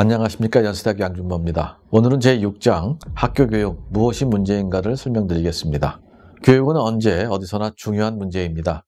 안녕하십니까. 연세대학교 양준모입니다. 오늘은 제6장 학교교육 무엇이 문제인가를 설명드리겠습니다. 교육은 언제 어디서나 중요한 문제입니다.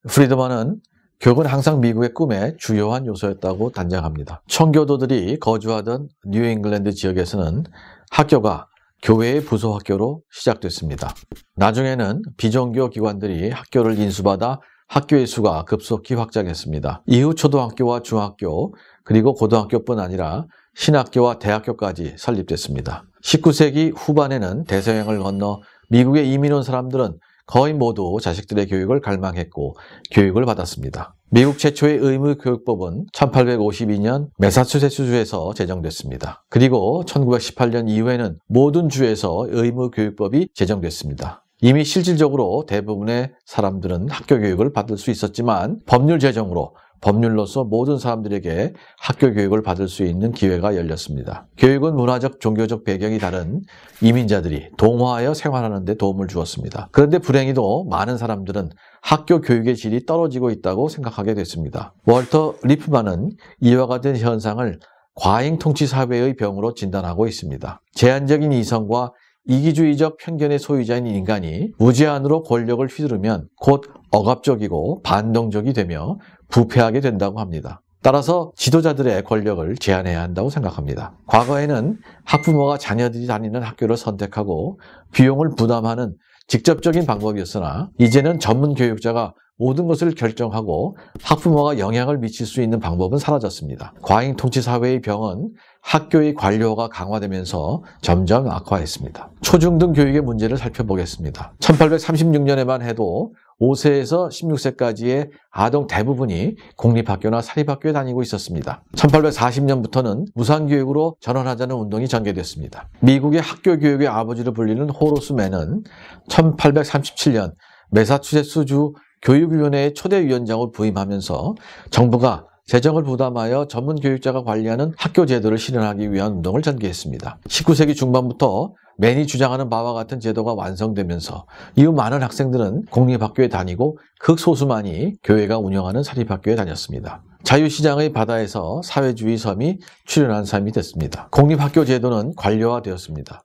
프리드먼은 교육은 항상 미국의 꿈의 주요한 요소였다고 단정합니다. 청교도들이 거주하던 뉴잉글랜드 지역에서는 학교가 교회의 부소학교로 시작됐습니다. 나중에는 비종교 기관들이 학교를 인수받아 학교의 수가 급속히 확장했습니다. 이후 초등학교와 중학교 그리고 고등학교뿐 아니라 신학교와 대학교까지 설립됐습니다. 19세기 후반에는 대서양을 건너 미국에 이민 온 사람들은 거의 모두 자식들의 교육을 갈망했고 교육을 받았습니다. 미국 최초의 의무교육법은 1852년 매사추세츠주에서 제정됐습니다. 그리고 1918년 이후에는 모든 주에서 의무교육법이 제정됐습니다. 이미 실질적으로 대부분의 사람들은 학교 교육을 받을 수 있었지만 법률 제정으로 법률로서 모든 사람들에게 학교 교육을 받을 수 있는 기회가 열렸습니다. 교육은 문화적, 종교적 배경이 다른 이민자들이 동화하여 생활하는 데 도움을 주었습니다. 그런데 불행히도 많은 사람들은 학교 교육의 질이 떨어지고 있다고 생각하게 됐습니다. 월터 리프만은 이와 같은 현상을 과잉 통치 사회의 병으로 진단하고 있습니다. 제한적인 이성과 이기주의적 편견의 소유자인 인간이 무제한으로 권력을 휘두르면 곧 억압적이고 반동적이 되며 부패하게 된다고 합니다. 따라서 지도자들의 권력을 제한해야 한다고 생각합니다. 과거에는 학부모가 자녀들이 다니는 학교를 선택하고 비용을 부담하는 직접적인 방법이었으나 이제는 전문 교육자가 모든 것을 결정하고 학부모가 영향을 미칠 수 있는 방법은 사라졌습니다. 과잉 통치 사회의 병은 학교의 관료가 강화되면서 점점 악화했습니다. 초중등 교육의 문제를 살펴보겠습니다. 1836년에만 해도 5세에서 16세까지의 아동 대부분이 공립학교나 사립학교에 다니고 있었습니다. 1840년부터는 무상교육으로 전환하자는 운동이 전개됐습니다. 미국의 학교 교육의 아버지로 불리는 호로스 맨은 1837년 매사추세츠주 교육위원회의 초대위원장으로 부임하면서 정부가 재정을 부담하여 전문 교육자가 관리하는 학교 제도를 실현하기 위한 운동을 전개했습니다. 19세기 중반부터 맨이 주장하는 바와 같은 제도가 완성되면서 이후 많은 학생들은 공립학교에 다니고 극소수만이 교회가 운영하는 사립학교에 다녔습니다. 자유시장의 바다에서 사회주의 섬이 출현한 삶이 됐습니다. 공립학교 제도는 관료화되었습니다.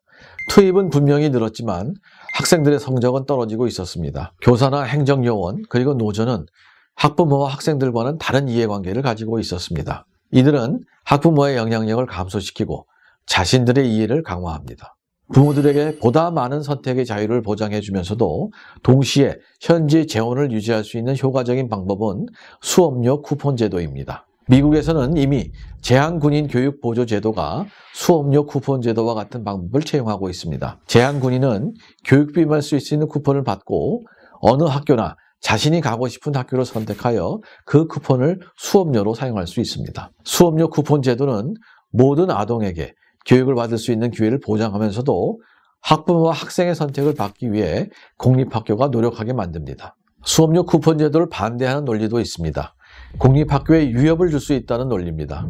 투입은 분명히 늘었지만 학생들의 성적은 떨어지고 있었습니다. 교사나 행정요원 그리고 노조는 학부모와 학생들과는 다른 이해관계를 가지고 있었습니다. 이들은 학부모의 영향력을 감소시키고 자신들의 이해를 강화합니다. 부모들에게 보다 많은 선택의 자유를 보장해 주면서도 동시에 현지 재원을 유지할 수 있는 효과적인 방법은 수업료 쿠폰 제도입니다. 미국에서는 이미 제한군인 교육 보조 제도가 수업료 쿠폰 제도와 같은 방법을 채용하고 있습니다. 제한군인은 교육비만 쓸 수 있는 쿠폰을 받고 어느 학교나 자신이 가고 싶은 학교를 선택하여 그 쿠폰을 수업료로 사용할 수 있습니다. 수업료 쿠폰 제도는 모든 아동에게 교육을 받을 수 있는 기회를 보장하면서도 학부모와 학생의 선택을 받기 위해 공립학교가 노력하게 만듭니다. 수업료 쿠폰 제도를 반대하는 논리도 있습니다. 공립학교에 위협을 줄 수 있다는 논리입니다.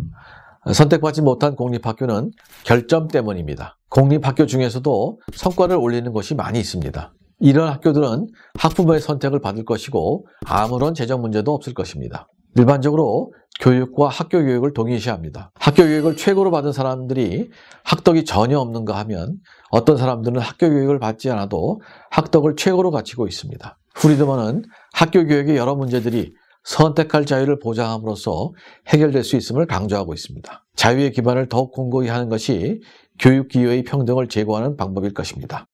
선택받지 못한 공립학교는 결점 때문입니다. 공립학교 중에서도 성과를 올리는 곳이 많이 있습니다. 이런 학교들은 학부모의 선택을 받을 것이고 아무런 재정 문제도 없을 것입니다. 일반적으로 교육과 학교 교육을 동일시합니다. 학교 교육을 최고로 받은 사람들이 학덕이 전혀 없는가 하면 어떤 사람들은 학교 교육을 받지 않아도 학덕을 최고로 갖추고 있습니다. 프리드먼은 학교 교육의 여러 문제들이 선택할 자유를 보장함으로써 해결될 수 있음을 강조하고 있습니다. 자유의 기반을 더욱 공고히 하는 것이 교육 기회의 평등을 제고하는 방법일 것입니다.